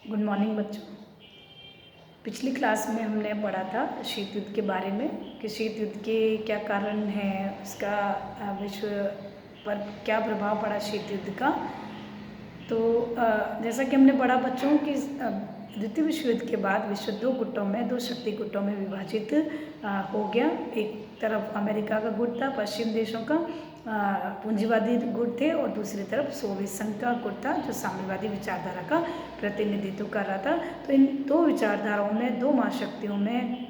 Good morning बच्चों। पिछली class में हमने पढ़ा था शीत युद्ध के बारे में कि शीत युद्ध के क्या कारण हैं, उसका विश्व पर क्या प्रभाव पड़ा शीत युद्ध का। तो जैसा कि हमने पढ़ा बच्चों कि द्वितीय विश्व युद्ध के बाद विश्व दो शक्ति गुटों में विभाजित हो गया। एक तरफ अमेरिका का गुट था, पश्चिम देशों का पूंजीवादी गुट थे, और दूसरी तरफ सोवियत संघ का गुट था जो साम्यवादी विचारधारा का प्रतिनिधित्व कर रहा था। तो इन दो विचारधाराओं में, दो महाशक्तियों में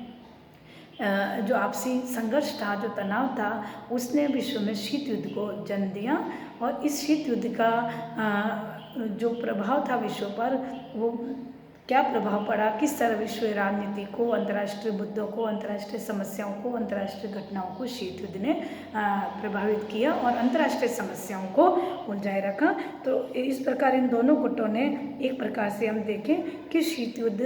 जो आपसी संघर्ष था, जो तनाव था, उसने विश्व में शीत युद्ध को जन्म दिया। और इस शीत युद्ध का जो प्रभाव था विश्व पर, वो क्या प्रभाव पड़ा, किस तरह विश्व राजनीति को, अंतर्राष्ट्रीय मुद्दों को, अंतर्राष्ट्रीय समस्याओं को, अंतर्राष्ट्रीय घटनाओं को शीत युद्ध ने प्रभावित किया और अंतर्राष्ट्रीय समस्याओं को उलझाए रखा। तो इस प्रकार इन दोनों गुटों ने, एक प्रकार से हम देखें कि शीत युद्ध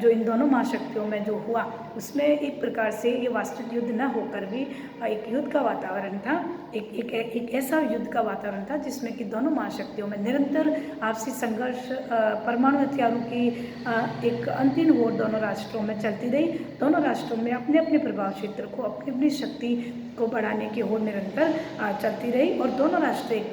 जो इन दोनों महाशक्तियों में जो हुआ, उसमें एक प्रकार से ये वास्तविक युद्ध न होकर भी एक युद्ध का वातावरण था, एक ऐसा युद्ध का वातावरण था जिसमें कि दोनों महाशक्तियों में निरंतर आपसी संघर्ष, परमाणु हथियारों की एक अंतिम होड़ दोनों राष्ट्रों में चलती रही। दोनों राष्ट्रों में अपने अपने प्रभाव क्षेत्र को, अपनी अपनी शक्ति को बढ़ाने की होड़ निरंतर चलती रही, और दोनों राष्ट्र एक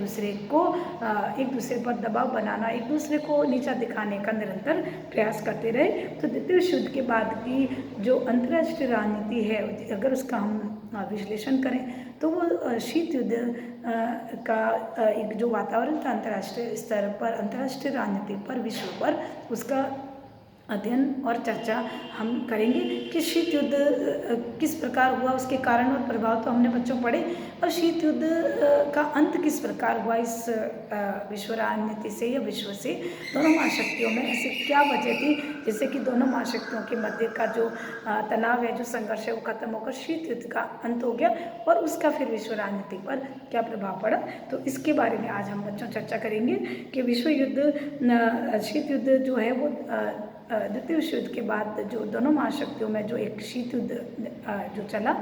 दूसरे पर दबाव बनाना, एक दूसरे को नीचा दिखाने का निरंतर प्रयास करते रहे। तो द्वितीय विश्व युद्ध के बाद की जो अंतर्राष्ट्रीय राजनीति है, अगर उसका हम विश्लेषण करें तो वो शीत युद्ध का एक जो वातावरण था अंतर्राष्ट्रीय स्तर पर, अंतर्राष्ट्रीय राजनीति पर, विश्व पर, उसका अध्ययन और चर्चा हम करेंगे कि शीत युद्ध किस प्रकार हुआ, उसके कारण और प्रभाव तो हमने बच्चों पढ़े, और शीत युद्ध का अंत किस प्रकार हुआ इस विश्व राजनीति से या विश्व से। दोनों महाशक्तियों में ऐसी क्या वजह थी जिससे कि दोनों महाशक्तियों के मध्य का जो तनाव है, जो संघर्ष है, वो खत्म होकर शीत युद्ध का अंत हो गया, और उसका फिर विश्व राजनीति पर क्या प्रभाव पड़ा। तो इसके बारे में आज हम बच्चों चर्चा करेंगे कि विश्व युद्ध, शीत युद्ध जो है वो द्वितीय विश्व युद्ध के बाद जो दोनों महाशक्तियों में जो एक शीत युद्ध जो चला,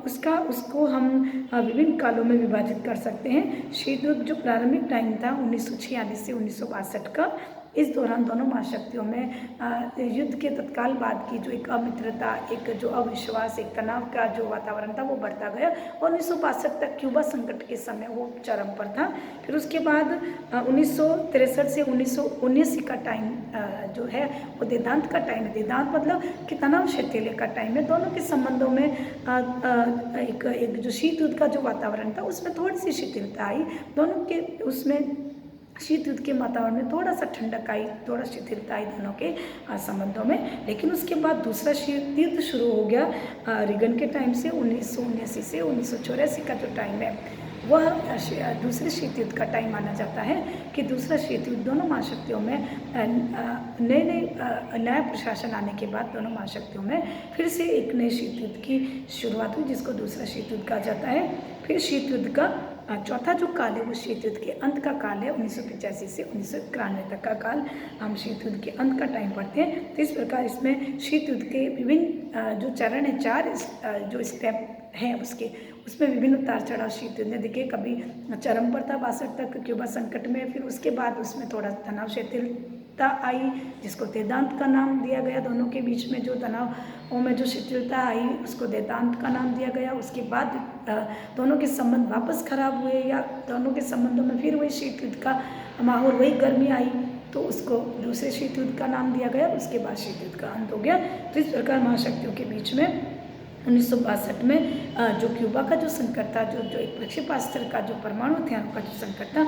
उसको हम विभिन्न कालों में विभाजित कर सकते हैं। शीत युद्ध जो प्रारंभिक टाइम था 1946 से 1962 का, इस दौरान दोनों महाशक्तियों में युद्ध के तत्काल बाद की जो एक अमित्रता, एक जो अविश्वास, एक तनाव का जो वातावरण था, वो बढ़ता गया, और 1962 तक क्यूबा संकट के समय वो चरम पर था। फिर उसके बाद 1963 से 1979 का टाइम जो है वो देदांत का टाइम है। देदांत मतलब कि तनाव शिथिल का टाइम है। दोनों के संबंधों में एक जो शीत युद्ध का जो वातावरण था, उसमें थोड़ी सी शिथिलता आई। दोनों के उसमें शीत युद्ध के वातावरण में थोड़ा सा ठंडक आई, थोड़ा शिथिलता आई दोनों के संबंधों में। लेकिन उसके बाद दूसरा शीत युद्ध शुरू हो गया रीगन के टाइम से। 1979 से 1984 का जो टाइम है, वह दूसरे शीत युद्ध का टाइम माना जाता है कि दूसरा शीत युद्ध दोनों महाशक्तियों में नया प्रशासन आने के बाद दोनों महाशक्तियों में फिर से एक नए शीत युद्ध की शुरुआत हुई, जिसको दूसरा शीत युद्ध कहा जाता है। फिर शीत युद्ध का चौथा जो काल है वो शीत युद्ध के अंत का काल है। 1985 से 1991 तक का काल हम शीत युद्ध के अंत का टाइम पढ़ते हैं। तो इस प्रकार इसमें शीत युद्ध के विभिन्न जो चरण है, 4 जो स्टेप हैं उसमें विभिन्न उतार चढ़ाव शीत युद्ध ने दिखे। कभी चरम पर था 62 तक क्यूबा संकट में, फिर उसके बाद उसमें थोड़ा तनाव शिथिलता आई, जिसको देदांत का नाम दिया गया। दोनों के बीच में जो तनावों में जो शिथिलता आई, उसको देदांत का नाम दिया गया। उसके बाद दोनों के संबंध वापस खराब हुए, या दोनों के संबंधों में फिर वही शीत युद्ध का माहौल, वही गर्मी आई, तो उसको दूसरे शीत युद्ध का नाम दिया गया। उसके बाद शीत युद्ध का अंत हो गया। तो इस प्रकार महाशक्तियों के बीच में 1962 में जो क्यूबा का जो संकट था, जो एक प्रक्षेपास्त्र का, जो परमाणु हथियारों का जो संकट था,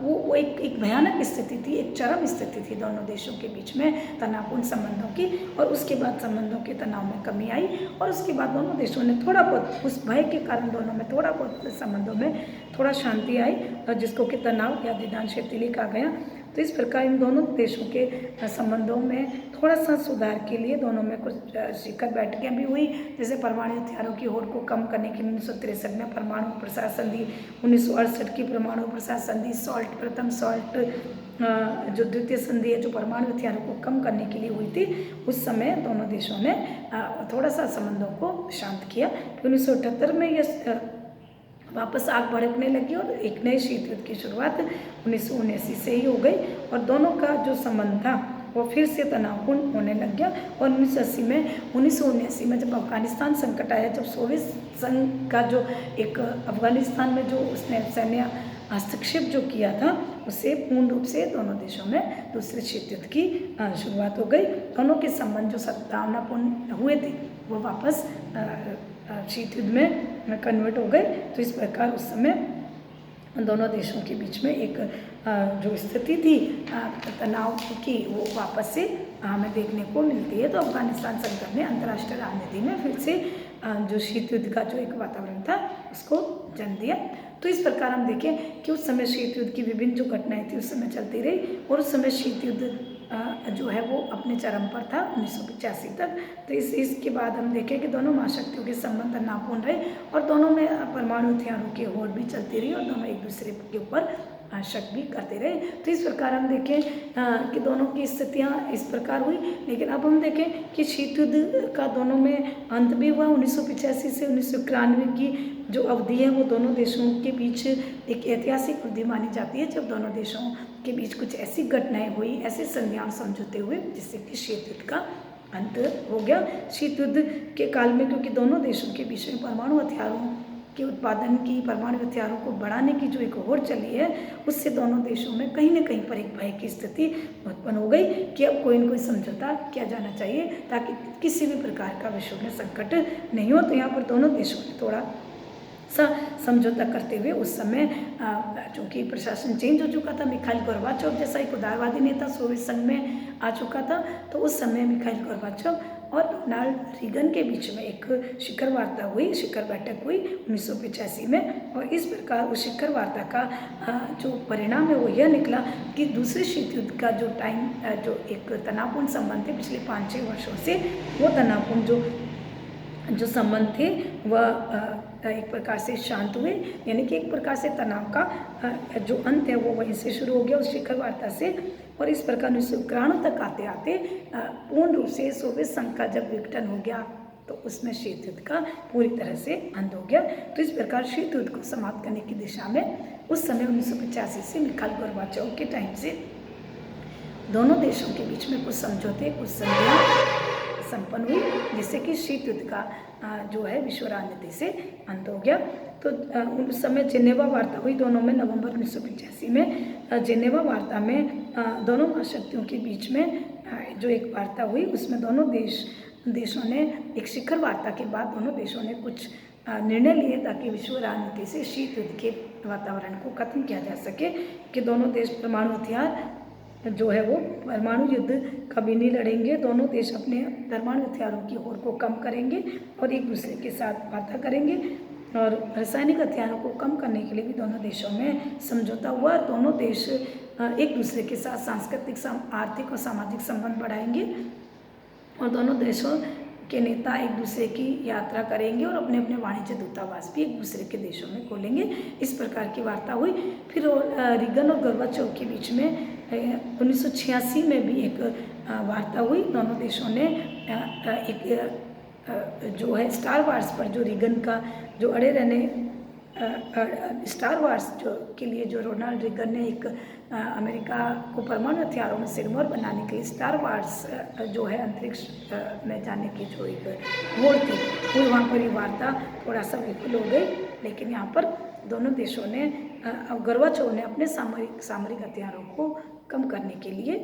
वो एक भयानक स्थिति थी, एक चरम स्थिति थी दोनों देशों के बीच में तनावपूर्ण संबंधों की। और उसके बाद संबंधों के तनाव में कमी आई, और उसके बाद दोनों देशों ने थोड़ा बहुत, उस भय के कारण दोनों में थोड़ा बहुत संबंधों में थोड़ा शांति आई, जिसको कि तनाव या देदान शिथिली कहा गया। तो इस प्रकार इन दोनों देशों के संबंधों में थोड़ा सा सुधार के लिए दोनों में कुछ शिखर बैठकें भी हुई, जैसे परमाणु हथियारों की होड़ को कम करने की 1963 में परमाणु प्रसार संधि, 1968 की परमाणु प्रसार संधि, सॉल्ट, प्रथम सॉल्ट जो द्वितीय संधि है, जो परमाणु हथियारों को कम करने के लिए हुई थी, उस समय दोनों देशों ने थोड़ा सा संबंधों को शांत किया। 1978 में यह वापस आग भड़कने लगी और एक नए शीत युद्ध की शुरुआत 1979 से ही हो गई और दोनों का जो संबंध था वो फिर से तनावपूर्ण होने लग गया। और 1979 में जब अफगानिस्तान संकट आया, जब सोवियत संघ का जो एक अफगानिस्तान में जो उसने सैन्य हस्तक्षेप जो किया था, उससे पूर्ण रूप से दोनों देशों में दूसरे शीत युद्ध की शुरुआत हो गई। दोनों के संबंध जो सद्भावनापूर्ण हुए थे वो वापस शीत युद्ध में कन्वर्ट हो गए। तो इस प्रकार उस समय दोनों देशों के बीच में एक जो स्थिति थी तनाव की, वो वापस से हमें देखने को मिलती है। तो अफगानिस्तान संकट ने अंतर्राष्ट्रीय राजनीति में फिर से जो शीत युद्ध का जो एक वातावरण था उसको जन्म दिया। तो इस प्रकार हम देखें कि उस समय शीत युद्ध की विभिन्न जो घटनाएं थी उस समय चलती रही और उस समय शीत युद्ध जो है वो अपने चरम पर था 1985 तक। तो इसके बाद हम देखें कि दोनों महाशक्तियों के संबंध तनावपूर्ण रहे और दोनों में परमाणु हथियारों की होड़ भी चलती रही और दोनों एक दूसरे के ऊपर शक भी करते रहे। तो इस प्रकार हम देखें कि दोनों की स्थितियाँ इस प्रकार हुई। लेकिन अब हम देखें कि शीत युद्ध का दोनों में अंत भी हुआ। 1985 से 1991 की जो अवधि है वो दोनों देशों के बीच एक ऐतिहासिक अवधि मानी जाती है, जब दोनों देशों के बीच कुछ ऐसी घटनाएं हुई, ऐसे संधियां समझौते हुए जिससे कि शीत युद्ध का अंत हो गया। शीत युद्ध के काल में क्योंकि दोनों देशों के बीच में परमाणु हथियारों के उत्पादन की, परमाणु हथियारों को बढ़ाने की जो एक होड़ चली है, उससे दोनों देशों में कहीं न कहीं पर एक भय की स्थिति उत्पन्न हो गई कि अब कोई न कोई समझौता किया जाना चाहिए ताकि किसी भी प्रकार का विश्व में संकट नहीं हो। तो यहाँ पर दोनों देशों ने थोड़ा सा समझौता करते हुए उस समय चूँकि प्रशासन चेंज हो चुका था, मिखाइल गोर्बाचोव जैसा एक उदारवादी नेता सोवियत संघ में आ चुका था, तो उस समय मिखाइल गोर्बाचोव और रोनाल्ड रीगन के बीच में एक शिखर वार्ता हुई, शिखर बैठक हुई 1985 में। और इस प्रकार उस शिखर वार्ता का जो परिणाम है वो यह निकला कि दूसरे शीत युद्ध का जो टाइम जो एक तनावपूर्ण संबंध थे पिछले 5-6 वर्षों से, वो तनावपूर्ण जो संबंध थे वह एक प्रकार से शांत हुए, यानी कि एक प्रकार से तनाव का जो अंत है वो वहीं से शुरू हो गया उस शिखर वार्ता से। और इस प्रकार 1991 तक आते आते पूर्ण रूप से सोवियत संघ का जब विघटन हो गया तो उसमें शीत युद्ध का पूरी तरह से अंत हो गया। तो इस प्रकार शीत युद्ध को समाप्त करने की दिशा में उस समय 1985 से मिखाइल गोर्बाचोव के टाइम से दोनों देशों के बीच में कुछ समझौते, कुछ संधियाँ संपन्न हुई, जिससे कि शीत युद्ध का जो है विश्व राजनीति से अंत हो गया। तो उस समय जेनेवा वार्ता हुई दोनों में नवंबर 1985 में। जेनेवा वार्ता में दोनों महाशक्तियों के बीच में जो एक वार्ता हुई उसमें दोनों देशों ने एक शिखर वार्ता के बाद दोनों देशों ने कुछ निर्णय लिए ताकि विश्व राजनीति से शीत युद्ध के वातावरण को खत्म किया जा सके, कि दोनों देश परमाणु हथियार जो है वो परमाणु युद्ध कभी नहीं लड़ेंगे, दोनों देश अपने परमाणु हथियारों की होड़ को कम करेंगे और एक दूसरे के साथ वार्ता करेंगे। और रासायनिक हथियारों को कम करने के लिए भी दोनों देशों में समझौता हुआ। दोनों देश एक दूसरे के साथ सांस्कृतिक, आर्थिक और सामाजिक संबंध बढ़ाएंगे और दोनों देशों के नेता एक दूसरे की यात्रा करेंगे और अपने अपने वाणिज्य दूतावास भी एक दूसरे के देशों में खोलेंगे। इस प्रकार की वार्ता हुई। फिर रीगन और गोर्बाचोव के बीच में 1986 में भी एक वार्ता हुई। दोनों देशों ने एक जो है स्टार वार्स पर, जो रीगन का जो अड़े रहने स्टार वार्स जो के लिए जो रोनाल्ड रीगन ने एक अमेरिका को परमाणु हथियारों में सिरमौर बनाने के लिए स्टार वार्स जो है अंतरिक्ष में जाने की जो एक होड़ थी, वो वहाँ पर ये वार्ता थोड़ा सा विफल हो गई। लेकिन यहाँ पर दोनों देशों ने, गोर्बाचोव ने अपने सामरिक हथियारों को कम करने के लिए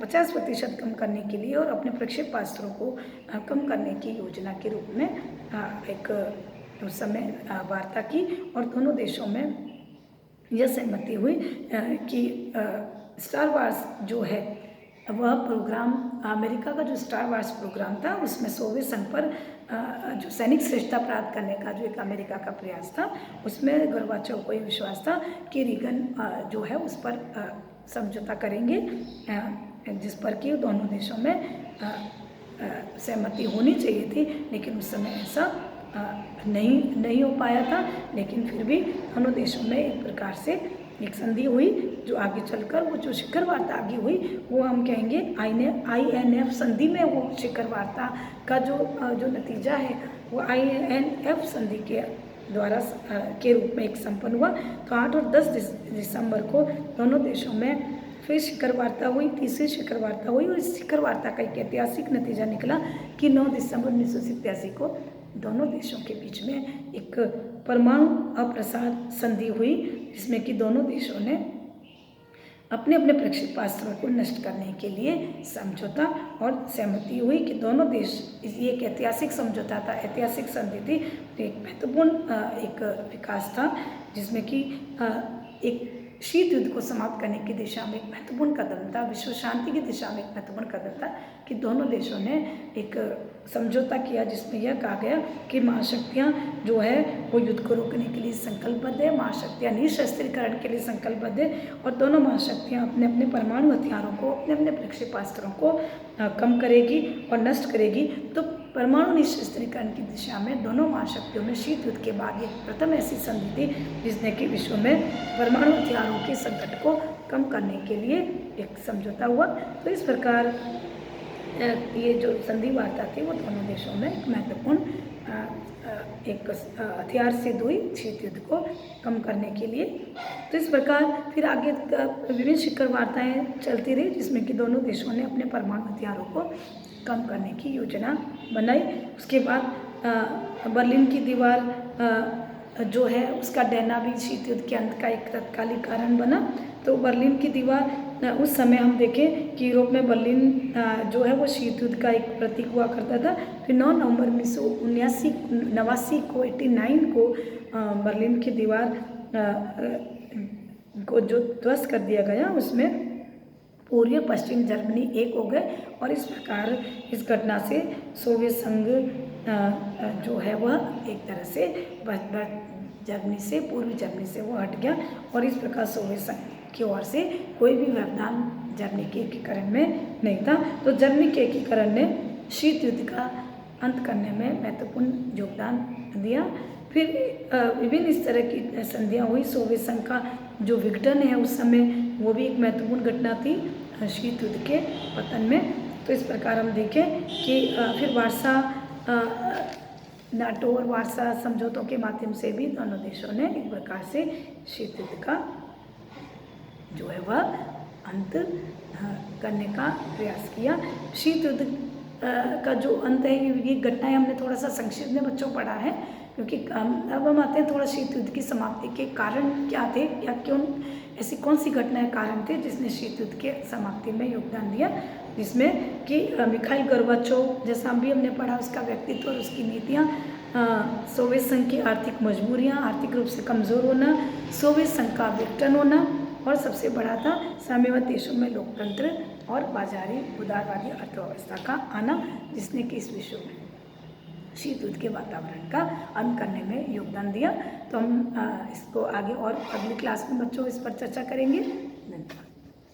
50% कम करने के लिए और अपने प्रक्षेपास्त्रों को कम करने की योजना के रूप में एक उस समय वार्ता की और दोनों देशों में यह सहमति हुई कि स्टार वार्स जो है वह प्रोग्राम, अमेरिका का जो स्टार वार्स प्रोग्राम था उसमें सोवियत संघ पर जो सैनिक श्रेष्ठता प्राप्त करने का जो एक अमेरिका का प्रयास था, उसमें गोर्बाचोव को ये विश्वास था कि रीगन जो है उस पर समझौता करेंगे, जिस पर कि दोनों देशों में सहमति होनी चाहिए थी। लेकिन उस समय ऐसा नहीं हो पाया था। लेकिन फिर भी दोनों देशों में एक प्रकार से एक संधि हुई, जो आगे चलकर वो जो शिखर वार्ता आगे हुई वो हम कहेंगे INF संधि में, वो शिखर वार्ता का जो नतीजा है वो INF संधि के द्वारा के रूप में एक संपन्न हुआ। तो 8 और 10 दिसंबर को दोनों देशों में फिर शिखर वार्ता हुई, तीसरी शिखर वार्ता हुई और इस शिखर वार्ता का एक ऐतिहासिक नतीजा निकला कि 9 दिसंबर 1987 को दोनों देशों के बीच में एक परमाणु अप्रसार संधि हुई, जिसमें कि दोनों देशों ने अपने अपने प्रक्षेपास्त्रों को नष्ट करने के लिए समझौता और सहमति हुई कि दोनों देश, ये एक ऐतिहासिक समझौता था, ऐतिहासिक संधि थी, एक महत्वपूर्ण एक विकास था, जिसमें कि एक शीत युद्ध को समाप्त करने की दिशा में एक महत्वपूर्ण कदम था, विश्व शांति की दिशा में एक महत्वपूर्ण कदम था कि दोनों देशों ने एक समझौता किया जिसमें यह कहा गया कि महाशक्तियाँ जो है वो युद्ध को रोकने के लिए संकल्पबद्ध है, महाशक्तियाँ निःशस्त्रीकरण के लिए संकल्पबद्ध है और दोनों महाशक्तियाँ अपने अपने परमाणु हथियारों को, अपने अपने प्रक्षेपास्त्रों को कम करेगी और नष्ट करेगी। तो परमाणु निःशस्त्रीकरण की दिशा में दोनों महाशक्तियों में शीत युद्ध के बाद एक प्रथम ऐसी संधि थी जिसने कि विश्व में परमाणु हथियारों के संकट को कम करने के लिए एक समझौता हुआ। तो इस प्रकार ये जो संधि वार्ता थी वो दोनों देशों में एक महत्वपूर्ण एक हथियार सिद्ध हुई शीत युद्ध को कम करने के लिए। तो इस प्रकार फिर आगे विभिन्न शिखर वार्ताएं चलती रही जिसमें कि दोनों देशों ने अपने परमाणु हथियारों को कम करने की योजना बनाई। उसके बाद बर्लिन की दीवार जो है उसका ढहना भी शीत युद्ध के अंत का एक तत्कालिक कारण बना। तो बर्लिन की दीवार उस समय हम देखें कि यूरोप में बर्लिन जो है वो शीत युद्ध का एक प्रतीक हुआ करता था। फिर 9 नवंबर 1989 को 89 को बर्लिन की दीवार को जो ध्वस्त कर दिया गया उसमें पूर्वी और पश्चिम जर्मनी एक हो गए और इस प्रकार इस घटना से सोवियत संघ जो है वह एक तरह से जर्मनी से, पूर्वी जर्मनी से वो हट गया और इस प्रकार सोवियत संघ की ओर से कोई भी व्यवधान जर्मनी के एकीकरण में नहीं था। तो जर्मनी के एकीकरण ने शीत युद्ध का अंत करने में महत्वपूर्ण योगदान दिया। फिर विभिन्न इस तरह की संधियाँ हुई। सोवियत संघ का जो विघटन है उस समय वो भी एक महत्वपूर्ण घटना थी शीत युद्ध के पतन में। तो इस प्रकार हम देखें कि फिर वार्सा नाटो और वार्सा समझौतों के माध्यम से भी दोनों देशों ने एक प्रकार से शीत युद्ध का जो है वह अंत करने का प्रयास किया। शीत युद्ध का जो अंत है ये घटनाएं हमने थोड़ा सा संक्षिप्त में बच्चों पढ़ा है, क्योंकि अब हम आते हैं थोड़ा शीत युद्ध की समाप्ति के कारण क्या थे या क्यों ऐसी कौन सी घटनाएं कारण थे जिसने शीत युद्ध के समाप्ति में योगदान दिया, जिसमें कि मिखाइल गोर्बाचोव जैसा भी हमने पढ़ा उसका व्यक्तित्व और उसकी नीतियाँ, सोवियत संघ की आर्थिक मजबूरियाँ, आर्थिक रूप से कमज़ोर होना, सोवियत संघ का विघटन होना और सबसे बड़ा था साम्यवादी देशों में लोकतंत्र और बाजारी उदारवादी अर्थव्यवस्था का आना, जिसने कि इस विश्व में शीत युद्ध के वातावरण का अंत करने में योगदान दिया। तो हम इसको आगे और अगली क्लास में बच्चों इस पर चर्चा करेंगे। धन्यवाद।